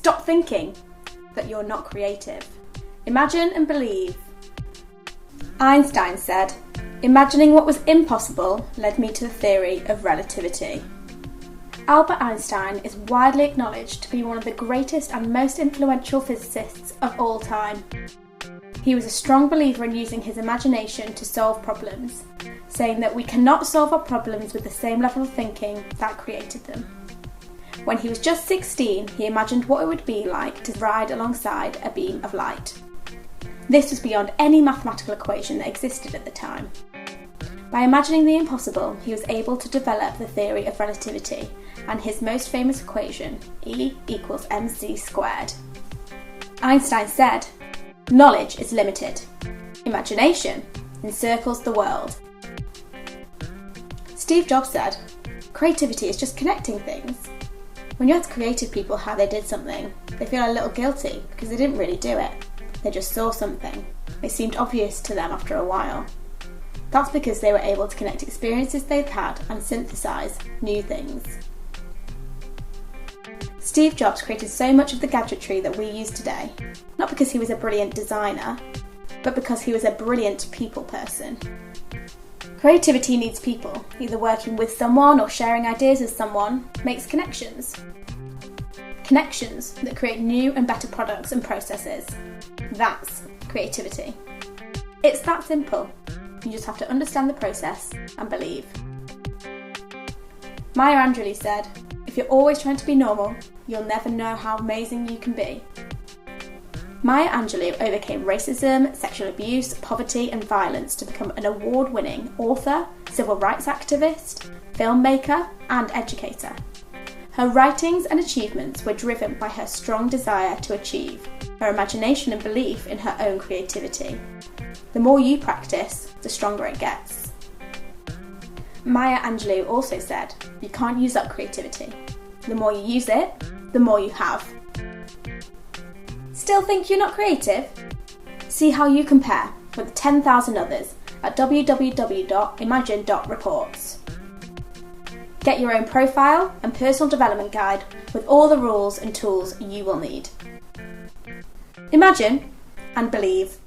Stop thinking that you're not creative. Imagine and believe. Einstein said, "Imagining what was impossible led me to the theory of relativity." Albert Einstein is widely acknowledged to be one of the greatest and most influential physicists of all time. He was a strong believer in using his imagination to solve problems, saying that we cannot solve our problems with the same level of thinking that created them. When he was just 16, he imagined what it would be like to ride alongside a beam of light. This was beyond any mathematical equation that existed at the time. By imagining the impossible, he was able to develop the theory of relativity and his most famous equation, E equals mc squared. Einstein said, "Knowledge is limited. Imagination encircles the world." Steve Jobs said, "Creativity is just connecting things." When you ask creative people how they did something, they feel a little guilty because they didn't really do it. They just saw something. It seemed obvious to them after a while. That's because they were able to connect experiences they'd had and synthesize new things. Steve Jobs created so much of the gadgetry that we use today, not because he was a brilliant designer, but because he was a brilliant people person. Creativity needs people. Either working with someone or sharing ideas with someone makes connections. Connections that create new and better products and processes. That's creativity. It's that simple. You just have to understand the process and believe. Maya Angelou said, "If you're always trying to be normal, you'll never know how amazing you can be." Maya Angelou overcame racism, sexual abuse, poverty and violence to become an award-winning author, civil rights activist, filmmaker and educator. Her writings and achievements were driven by her strong desire to achieve, her imagination and belief in her own creativity. The more you practice, the stronger it gets. Maya Angelou also said, "You can't use up creativity. The more you use it, the more you have." Still think you're not creative? See how you compare with 10,000 others at www.imagine.reports. Get your own profile and personal development guide with all the rules and tools you will need. Imagine and believe.